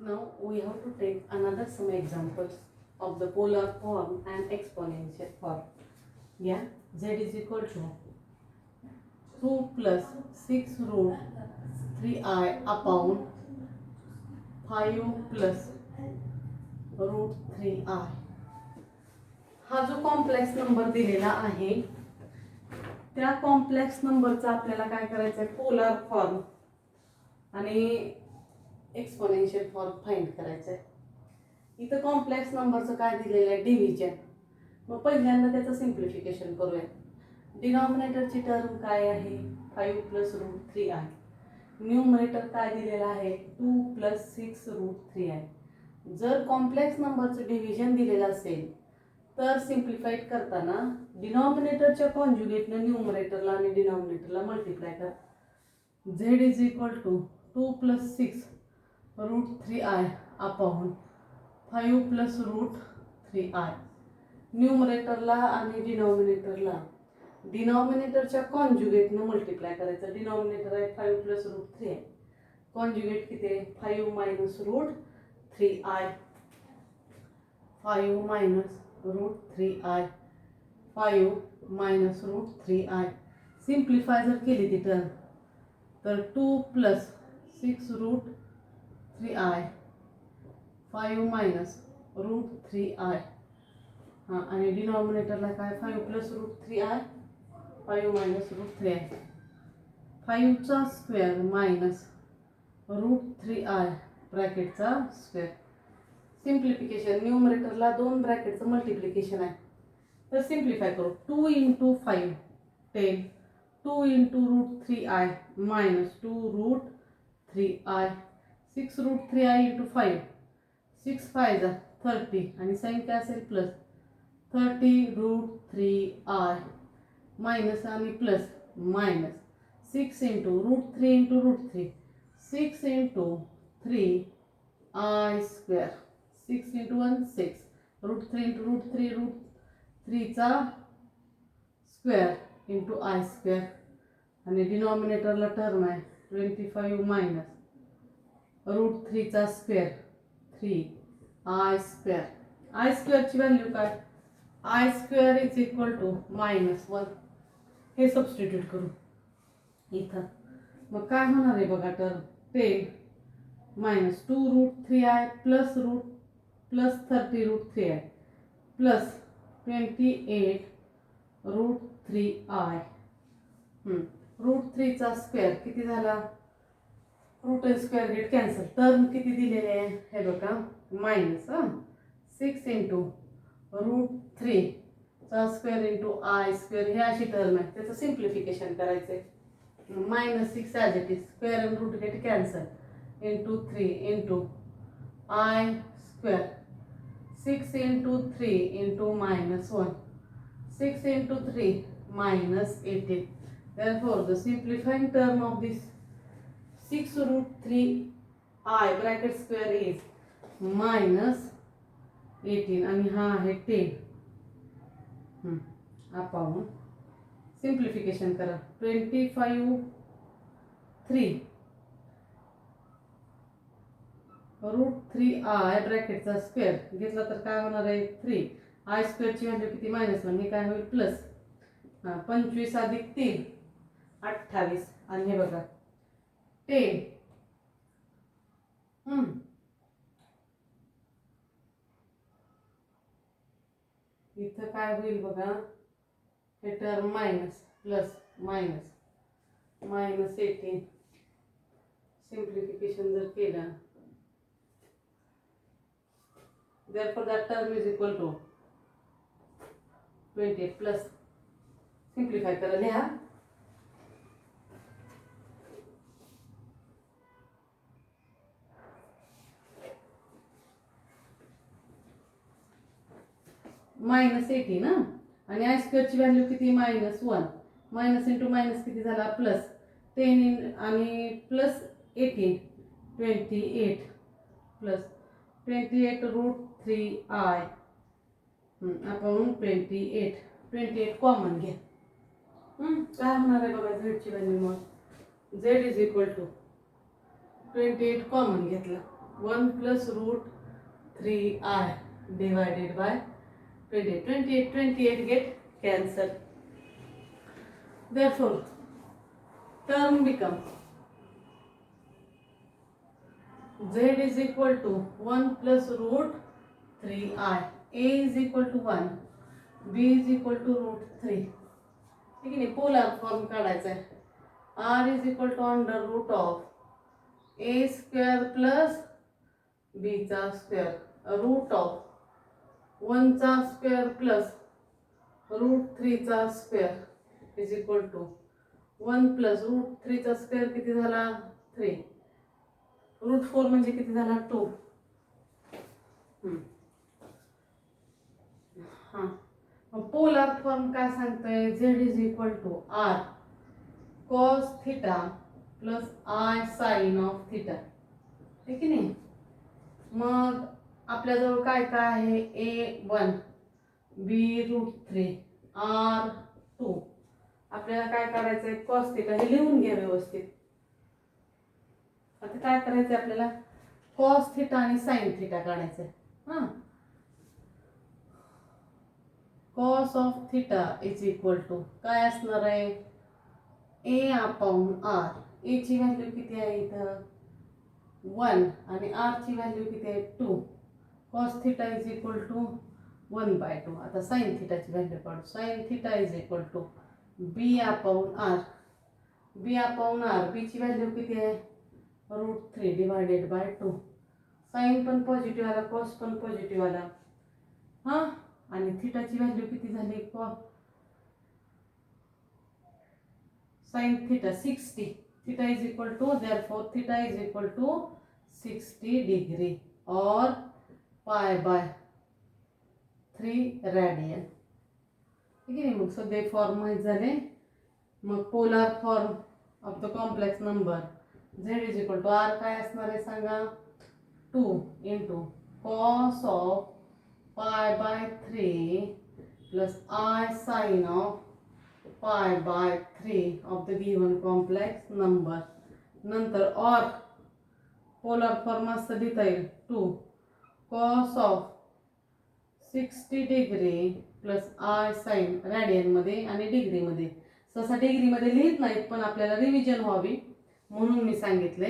Now we have to take another some examples of the polar form and exponential form. Yeah, z is equal to 2 plus 6 root 3i upon 5 plus root 3i. हा जो complex number दिलेला आहे त्या complex नंबरचा आपल्याला काय करायचं आहे, पोलार फॉर्म आणि एक्सपोनेन्शियल फॉर्म फाइंड करायचं आहे. इथं कॉम्प्लेक्स नंबरचं काय दिलेलं आहे, डिव्हिजन. मग पहिल्यांदा त्याचं सिम्प्लिफिकेशन करूया. डिनॉमिनेटरची टर्म काय आहे, 5 प्लस रूट 3 आहे. न्यूमरेटर काय दिलेला आहे, 2 प्लस 6 रूट 3 आहे. जर कॉम्प्लेक्स नंबरचं डिव्हिजन दिलेलं असेल तर सिम्प्लिफाईड करताना डिनॉमिनेटरच्या कॉन्जुगेटनं न्यूमरेटरला आणि डिनॉमिनेटरला मल्टिप्लाय करा. z is equal to 2 plus 6 root 3i upon 5 plus root 3i. न्यूमरेटरला आणि डिनॉमिनेटरला डिनॉमिनेटरच्या कॉन्जुगेटनं मल्टिप्लाय करायचं. डिनॉमिनेटर आहे 5 प्लस रूट 3 आहे. कॉन्जुगेट किती आहे, 5 minus root 3i. 5 minus root 3i. 5 minus root 3i. Simplify जर केली ती टर्म तर 2 plus 6 root 3i 5 minus root 3i. हां, आणि डिनॉमिनेटरला काय, 5 plus root 3i 5 minus root 3i. 5चा स्क्वेअर मायनस रूट 3i ब्रॅकेटचा स्क्वेअर. सिम्प्लिफिकेशन, न्यूमरेटरला 2 ब्रॅकेटचं मल्टिप्लिकेशन आहे तर सिम्प्लिफाय करू. 2 into 5 10. 2 into root 3i minus 2 root 3i. 6 root 3i into 5. 6 5 30 आणि साइन काय असेल, प्लस 30 रूट 3i मायनस आणि plus minus 6 into root 3 into root 3. 6 into 3i square. 6 into 1 6. Root 3 into root 3 root 3चा square into i square. आणि डिनॉमिनेटरला term आहे 25 minus root 3चा square 3i square. I स्क्वेअरची व्हॅल्यू काय, i square is equal to -1. हे substitute करू इथं. मग काय होणार आहे बघा, term 10 minus 2 root 3i plus 30 root 3i plus 28 root 3i. Root 3चा स्क्वेअर किती झाला, root and square get cancel. Term किती दिलेले आहे हे बघा, मायनस 6 इंटू रूट 3चा स्क्वेअर इंटू आय स्क्वेअर. ही अशी टर्म आहे, त्याचं सिम्प्लिफिकेशन करायचं आहे. -6 ॲज इट इज, स्क्वेअर आणि root get cancel into 3 into i square. 6 into 3 into -1. 6 into 3 -18. Therefore, the simplifying term of this 6 root 3i bracket square is -18 आणि हा आहे 10 अपॉन सिम्प्लिफिकेशन करा. 25 3 रूट 3i ब्रॅकेटचा स्क्वेअर घेतला तर काय होणार आहे, 3. आय स्क्वेअरची व्हॅल्यू किती, -1. हे काय होईल, प्लस 25 अधिक 3 28. आणि हे बघा 10. इथं काय होईल बघा, हे term minus plus minus -18. Simplification जर केलं therefore that term is equal to 28 plus. Simplify करा, लिहा -18 ना. आणि आय स्क्वेअरची व्हॅल्यू किती, -1. मायनस इंटू मायनस किती झाला, प्लस 10 आणि प्लस 18 28 प्लस 28 रूट 3i आपण 28 कॉमन घ्या. काय होणार आहे बघा, झेडची व्हॅल्यू. मग z is equal to 28 common घेतला 1 plus root 3i divided by 28. 28 get cancelled. Therefore, term becomes z is equal to 1 plus root 3i. A is equal to 1. B is equal to root 3. ठीक आहे, polar form काढायचा आहे. R is equal to under root of a square plus b चा square root of 1 चा square plus root 3 चा square is equal to 1 plus root 3 चा square किती झाला 3. root 4 म्हणजे किती झाला 2. हां, मग पोलर फॉर्म काय सांगतोय z is equal to r cos theta plus I sin of theta. ठीक आहे नाही. मग आपल्याजवळ काय काय आहे a1 b root 3 r2. आपल्याला काय करायचं आहे cos theta हे लिहून घ्या व्यवस्थित. आता काय करायचं आपल्याला cos theta आणि sin theta काढायचं आहे. हां, cos of theta is equal to काय असणार आहे a upon r. a ची व्हॅल्यू किती आहे इथं 1 आणि r ची व्हॅल्यू किती आहे 2. cos theta is equal to 1/2. आता sin theta ची व्हॅल्यू काढू. sin theta is equal to b upon r. b upon r, b ची व्हॅल्यू किती आहे √3 divided by 2. sin पण पॉझिटिव्ह आला, cos पण पॉझिटिव्ह आला. हां, आणि थीटा ची व्हॅल्यू किती झाली sin theta 60. theta is equal to, therefore theta is equal to 60 degree or pi by 3 radian. ठीक आहे, मग सगळे फॉर्म माहित झाले. मग polar form of the complex number z is equal to r काय असणार आहे सांगा 2 into cos of pi by 3 plus I sin of pi by 3 of the given complex number. नंतर or पोलर फॉर्म असं लिहिता येईल 2 cos of 60 degree plus I sin radian मध्ये आणि डिग्री मध्ये. सहसा डिग्री मध्ये लिहित नाहीत पण आपल्याला रिव्हिजन व्हावी म्हणून मी सांगितले.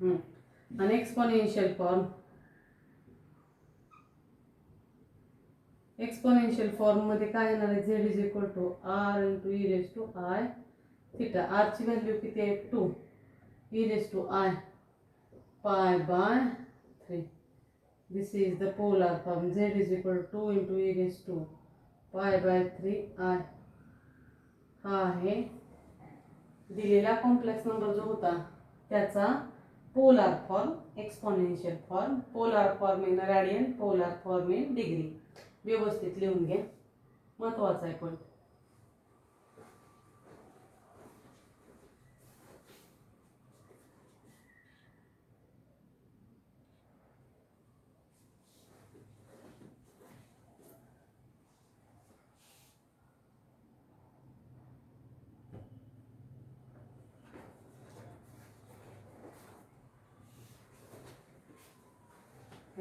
आणि एक्सपोनेन्शियल फॉर्म, एक्सपोनेन्शियल फॉर्म मध्ये काय येणार आहे z is equal to r into e raised to I theta. r ची व्हॅल्यू किती आहे 2 e raised to I pi by 3. This is the polar form. z is equal to 2 into e raised to pi by 3 I. हा आहे दिलेला complex number जो होता त्याचा polar form, exponential form, polar form in radian, polar form in degree. व्यवस्थित लिहून घ्या, महत्वाचा आहे पण.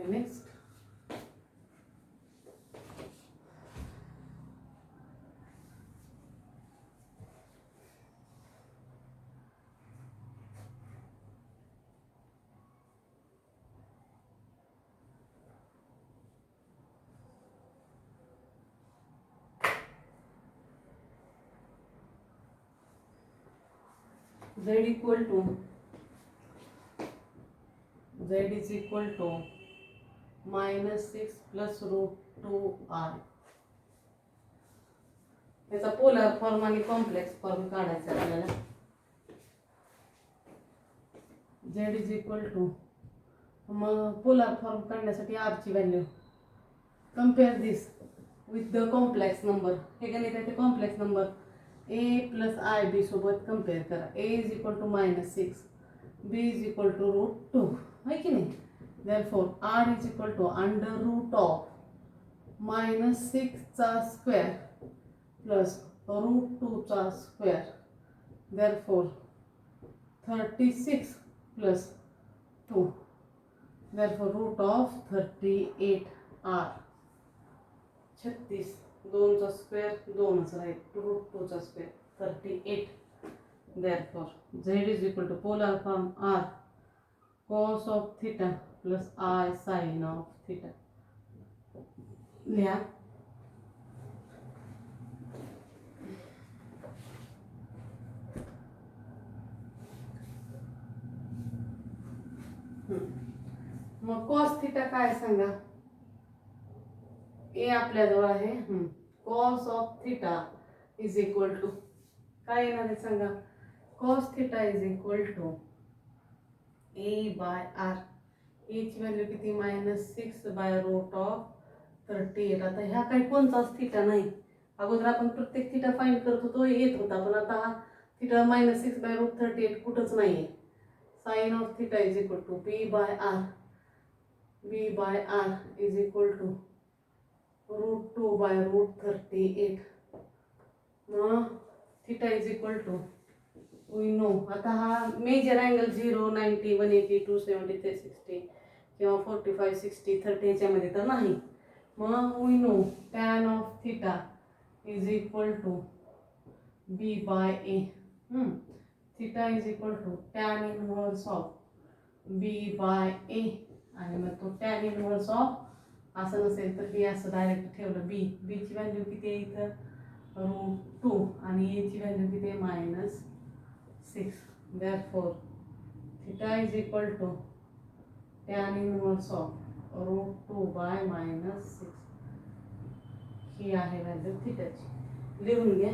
Next z equal to -6 plus √2r. याचा पोलर फॉर्म आणि कॉम्प्लेक्स फॉर्म काढायचा आपल्याला. z is equal to, मग पोलर फॉर्म काढण्यासाठी r ची value compare this with the complex number. हे गणित आहे ते complex number a plus ib सोबत कंपेअर करा. a is equal to -6, b is equal to √2 है की नाही. therefore r is equal to under root of -6 चा स्क्वेअर plus √2 चा square. therefore 36 plus 2 therefore root of 38 r 36 2 चा square 2च राहील route 2 चा square 38 therefore z is equal to polar form r cos of theta plus I sin of theta. लिहा. मग cos theta काय सांगा. ए आपल्याजवळ आहे. cos of theta is equal to काय येणार आहे सांगा. cos theta is equal to a by r. A ची व्हॅल्यू किती -6 बाय रूट ऑफ 38. आता ह्या काही कोणताच थीटा नाही. अगोदर आपण प्रत्येक थीटा फाइंड करत होतो येत होता, पण आता हा थीटा -6 बाय रूट 38 कुठंच नाहीये. Sine of theta is equal to b by r. B by r is equal to root 2 by root 38. मग theta is equal to we know. आता हा मेजर अँगल 0, 90, 180, 270, 360 किंवा 45, 60, 30 याच्यामध्ये तर नाही. मग we know tan of theta is equal to b by a. Theta is equal to tan inverse of b by a. आणि मग तो टॅन इनवर्स ऑफ असं नसेल तर बी असं डायरेक्ट ठेवलं. बी ची व्हॅल्यू किती आहे इथं रूट 2 आणि ए ची व्हॅल्यू किती आहे -6. therefore theta is equal to tan inverse of root 2 by -6. ही आहे व्हॅल्यू थीटाची. लिहून घ्या.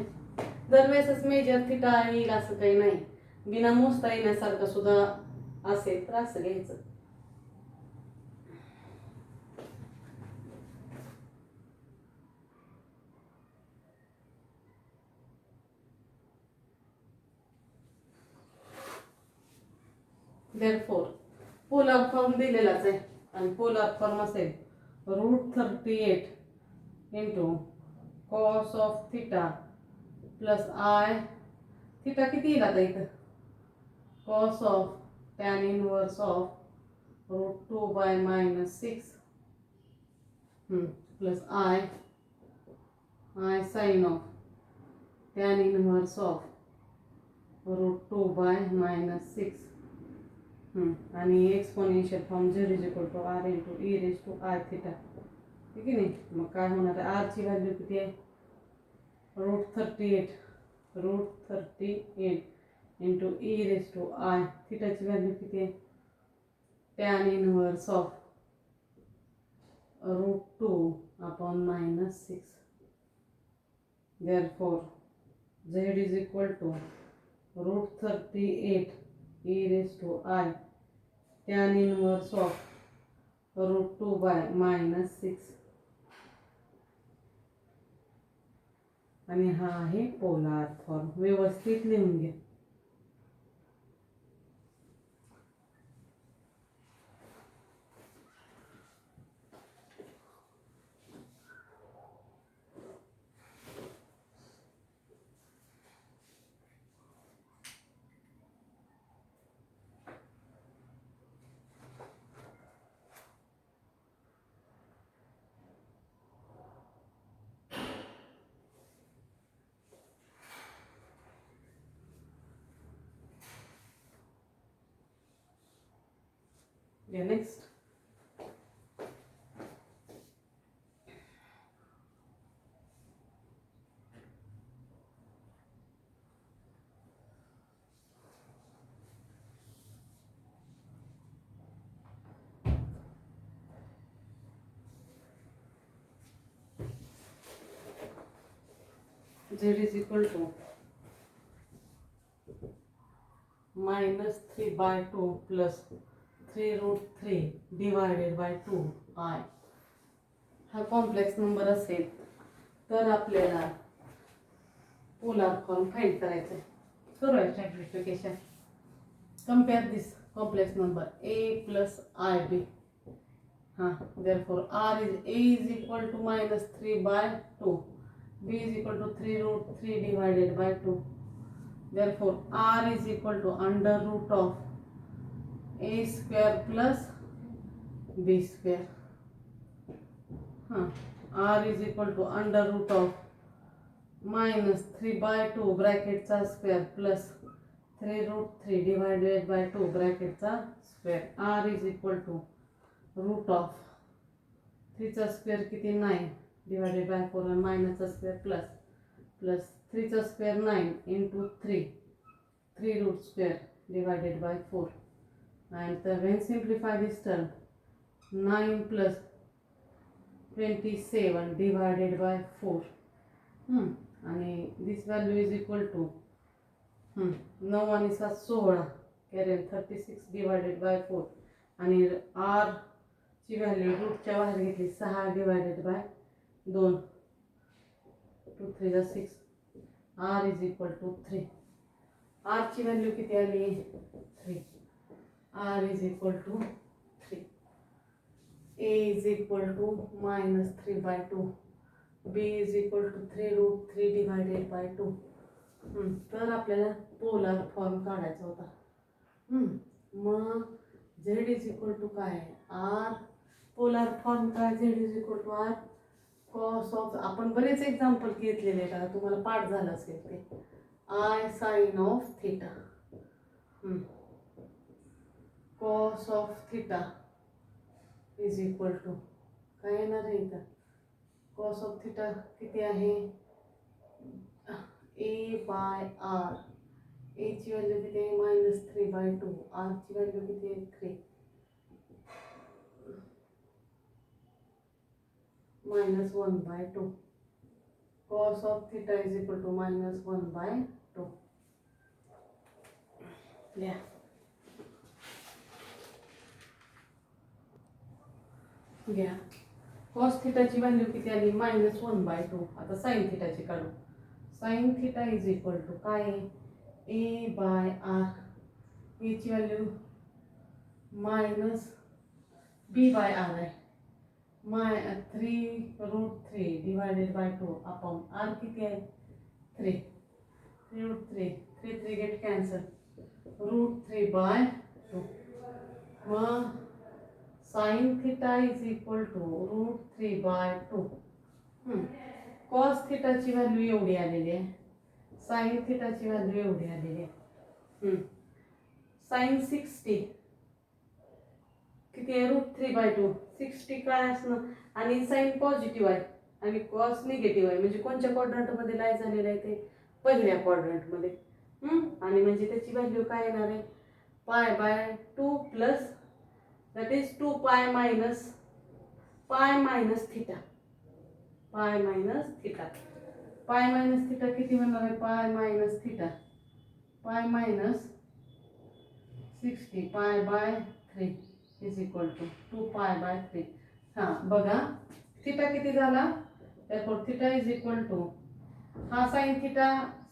दरवेळेसच मेजर थीटा येईल असं काही नाही. बिना मोजता येण्यासारखं सुद्धा असेल तर असं घ्यायचं. therefore पोलर फॉर्म दिलेलाच आहे आणि पोलर फॉर्म असेल root 38 into cos of theta plus i. Theta किती येईल आता इथं cos of tan inverse of root 2 by -6 plus i sine of tan inverse of root 2 by -6 आणि exponential form 0 is equal to r into e raise to i theta. ठीक आहे नाही. मग काय होणार आहे आर ची व्हॅल्यू किती आहे root 38 into e raise to i. थीटाची व्हॅल्यू किती आहे tan inverse of root 2 upon -6. therefore z is equal to root 38 e raised to I tan inverse of root 2 by -6. आणि हा आहे पोलार फॉर्म. व्यवस्थित लिहून घ्या. Next z is equal to -3/2 plus 3 root 3 divided by 2i. हा complex number असेल तर आपल्याला पोलार फॉर्म फाइंड करायचा आहे. करूया simplification. Compare this complex number a plus ib. therefore a is equal to -3/2, b is equal to 3 root 3 divided by 2. therefore r is equal to under root of a square plus b square. हां, r is equal to under root of -3/2 ब्रॅकेटचा square plus 3√3 divided by 2 ब्रॅकेटचा square. R is equal to root of 3चा square किती 9 divided by 4 आणि मायनसचा square plus 3चा square 9 into 3 root square divided by 4. and when simplify this term 9 plus 27 divided by 4. आणि this value is equal to 9 आणि 7 16 Karen 36 divided by 4. आणि r ची value रूटच्या बाहेर घेतली 6 divided by 2 2 3 6. r is equal to 3. r ची value किती आली 3. r is equal to 3. a is equal to -3/2. b is equal to 3√3 divided by 2. तर आपल्याला पोलार फॉर्म काढायचा होता. मग z is equal to काय r पोलार फॉर्म काय z is equal to r cos of. आपण बरेच एक्झाम्पल घेतलेले आहेत आता तुम्हाला पाठ झालं असेल ते I sin of theta. cos of theta is equal to काय येणार आहे इथं cos of theta किती आहे a by r. a ची व्हॅल्यू किती आहे -3/2. r ची व्हॅल्यू किती आहे 3 -1/2. cos of theta is equal to -1/2. Yeah. घ्या cos थिटाची व्हॅल्यू किती आली -1/2. आता sin थिटाची काढू. sin theta is equal to काय a बाय r. a ची व्हॅल्यू -b बाय r आहे 3√3 डिवायडेड बाय 2 अपॉन r किती आहे 3. 3√3 गेट कॅन्सल √3/2. मग sin theta is equal to √3/2. cos थिटाची व्हॅल्यू एवढी आलेली आहे. sin थिटाची व्हॅल्यू एवढी आलेली आहे. sin 60 किती आहे √3/2. 60 काय असणार आणि sin पॉझिटिव्ह आहे आणि cos निगेटिव्ह आहे म्हणजे कोणत्या क्वाड्रंटमध्ये लाय झालेलं आहे ते पहिल्या क्वाड्रंटमध्ये. आणि म्हणजे त्याची व्हॅल्यू काय येणार आहे π/2 plus that is 2π minus theta. π minus theta. π minus theta किती होणार आहे π minus theta. π minus 60 π/3 is equal to 2π/3. हां बघा थिटा किती झाला therefore theta is equal to हा sin theta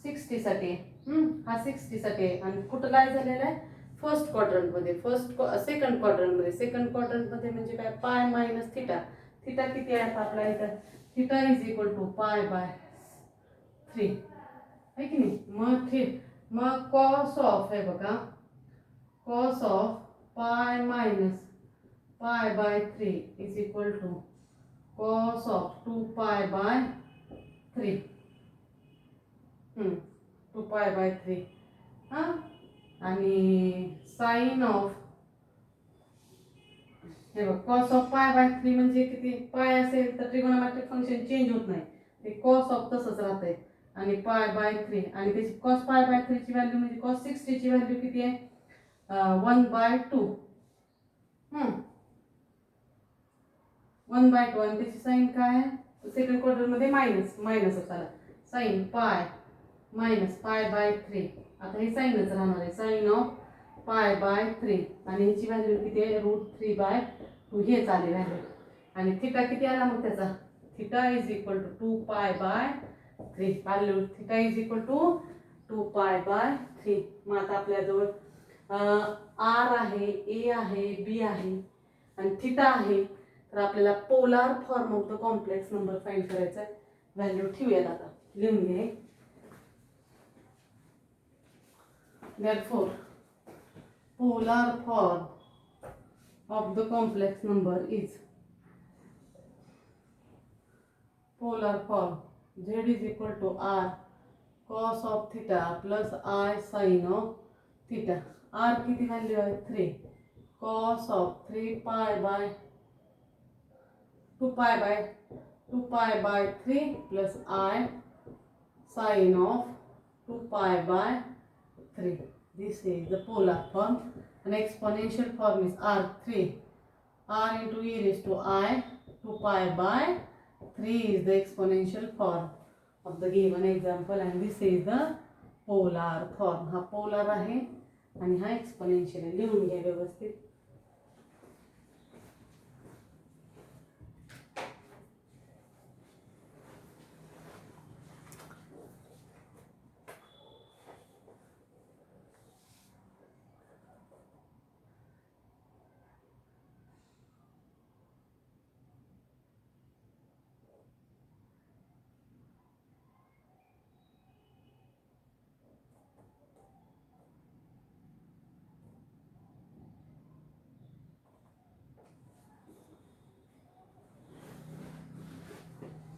60 साठी हा 60 साठी आणि कुठं काय झालेला आहे फर्स्ट क्वाड्रंट मध्ये सेकंड क्वाड्रंट मध्ये म्हणजे काय पाय मायनस थिटा. थिटा किती आहे आपला इथं थिटा इज इक्वल टू π/3 आहे की नाही. मग cos ऑफ आहे बघा cos of π - π/3 is equal to cos of 2π/3. 2π/3 हां आणि साइन ऑफ हे बघ cos ऑफ π/3 म्हणजे किती पाय असेल तर ट्रिगोनोमेट्रिक फंक्शन चेंज होत नाही ते cos ऑफ तसंच राहतंय आणि π/3 आणि त्याची cos π/3 ची व्हॅल्यू म्हणजे cos 60 ची व्हॅल्यू किती आहे 1/2. 1/2 आणि त्याची साइन काय आहे सेकंड क्वार्टर मध्ये मायनस असाला साइन पाय मायनस π/3. आता हे साइनच राहणार आहे साइन ऑफ π/3 आणि ह्याची व्हॅल्यू किती आहे √3/2 हे चालेल व्हॅल्यू. आणि थिटा किती आला मग त्याचा theta is equal to 2π/3. Value theta is equal to 2π/3. मग आता आपल्याजवळ आर आहे ए आहे बी आहे आणि थिटा आहे तर आपल्याला polar form of the complex number find करायचा आहे. व्हॅल्यू ठेवूयात आता लिहून घे. Therefore, polar form of the complex number is polar form. Z is equal to r cos of theta plus I sin of theta. R किती value आहे 3. cos of 3 pi by 2 pi by 3 plus I sin of 2 pi by 3. This is the polar form. An exponential form is r3. R into e raised to I 2 pi by 3 is the exponential form of the given example, and this is the polar form. हा polar आहे आणि हा exponential आहे. लिहून घ्या व्यवस्थित.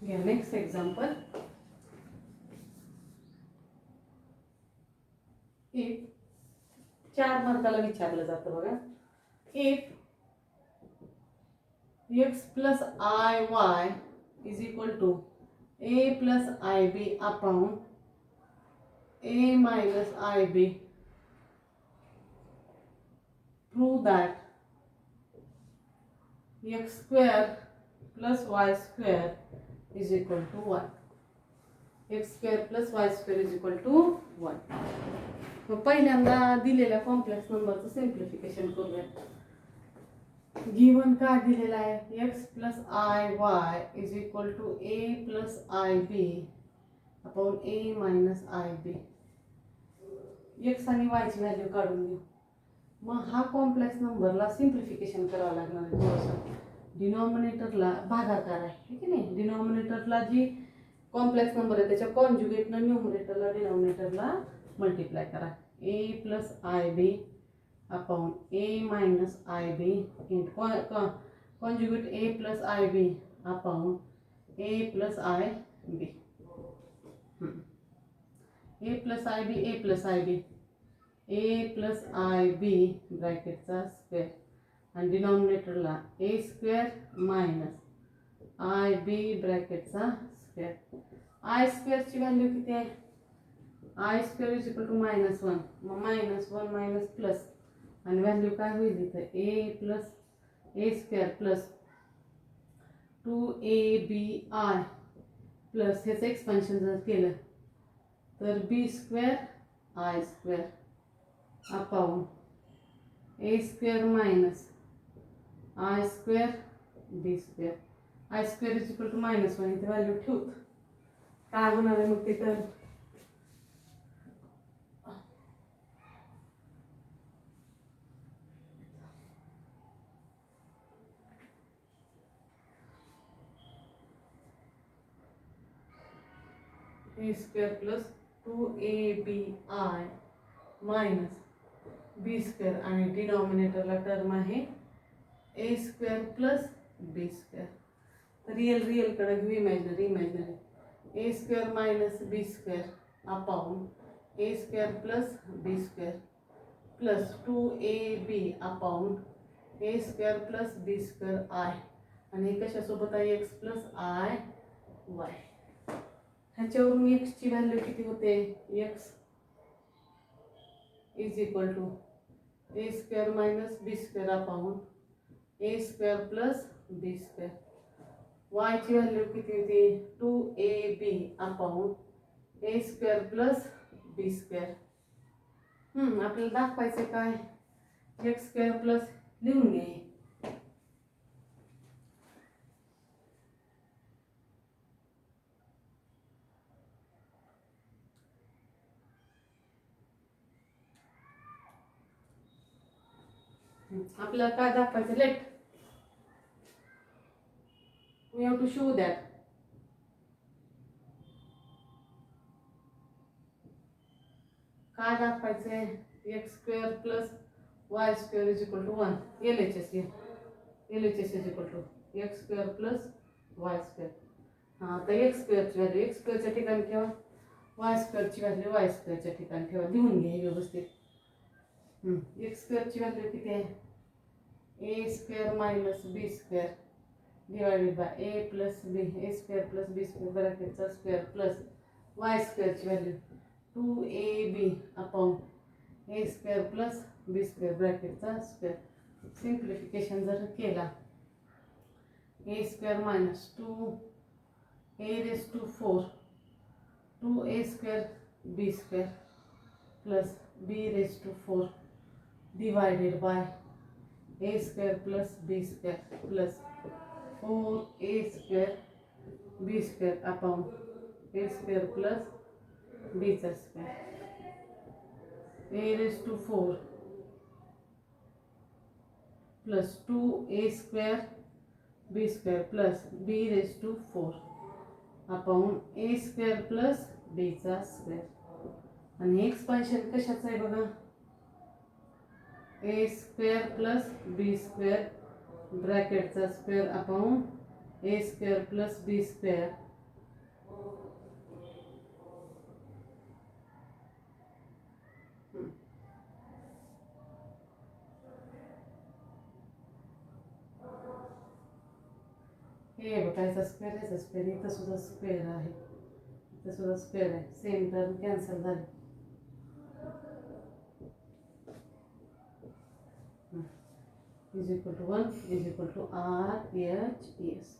Yeah, next example. If 4 मार्काला विचारलं जातं बघा. If x plus iy is equal to a plus ib upon a minus ib, prove that x square plus y square is equal to 1. x square plus y square is equal to 1. मग पहिल्यांदा दिलेल्या complex नंबरचं simplification करूया. Given काय दिलेला आहे x plus iy is equal to a plus ib upon a minus ib. x आणि y ची व्हॅल्यू काढून घेऊ. मग हा कॉम्प्लेक्स नंबरला सिम्प्लिफिकेशन करावं लागणार आहे थोडंसं. डिनॉमिनेटरला भागाकार आहे ठीक आहे नाही. डिनॉमिनेटरला जी कॉम्प्लेक्स नंबर आहे त्याच्या कॉन्जुगेटनं न्यूमरेटरला डिनॉमिनेटरला मल्टिप्लाय करा. a plus ib upon a minus ib into conjugate a plus ib upon a plus ib. a plus ib a plus ib a plus ib ब्रॅकेटचा स्क्वेअर आणि डिनॉमिनेटरला a स्क्वेअर मायनस ib ब्रॅकेटचा square. i स्क्वेअरची value किती आहे. I square is equal to -1. मग -1 minus plus आणि value काय होईल इथे a plus a square plus 2abi प्लस ह्याचं एक्सपान्शन जर केलं तर b square i square upon a square minus i square b square. i square is equal to -1 इथे व्हॅल्यू ठेवत काय होणार आहे मग ते तर a square plus 2abi minus b square आणि डिनॉमिनेटरला टर्म आहे a square plus b square. Real कडे घेऊ imaginary. a square minus b square upon a square plus b square plus 2ab upon a square plus b square I आणि हे कशासोबत आहे x plus i y. ह्याच्यावरून x ची value किती होते x is equal to a square minus b square upon a square plus b square. y ची value किती होती 2ab upon a square plus b square. आपल्याला दाखवायचं काय x स्क्वेअर प्लस लिहून घे. आपल्याला काय दाखवायचं let we have to show that काय दाखवायचंय x square plus y square is equal to 1 LHS. LHS is equal to x square plus y square. हां आता एक्स स्क्वेअरची व्हॅल्यू एक्स स्क्वेअरच्या ठिकाणी ठेवा, वाय स्क्वेअरची व्हॅल्यू वाय स्क्वेअरच्या ठिकाणी ठेवा. लिहून घ्या हे व्यवस्थित. एक्स स्क्वेअरची व्हॅल्यू किती आहे? A square minus b square divided by a plus b, a square plus b square ब्रॅकेटचा स्क्वेअर प्लस वाय स्क्वेअरची value 2ab upon a square plus b square ब्रॅकेटचा स्क्वेअर. सिम्प्लिफिकेशन जर केला, a square minus 2a raise to 4 2a square b square plus b raise to 4 divided by a square plus b square plus 4a square b square upon a square plus बीचा square. A raise to 4 plus 2a square b square plus b raise to 4 upon a square plus बीचा square. आणि expansion कशाचं आहे बघा, a square plus b square ब्रॅकेटचा square upon a square plus b square हे बघायचा square, याचा square, इथं सुद्धा स्क्वेअर आहे, इथं सुद्धा स्क्वेअर आहे, सेम टर्म कॅन्सल झाले. Is equal to 1 is equal to RHS.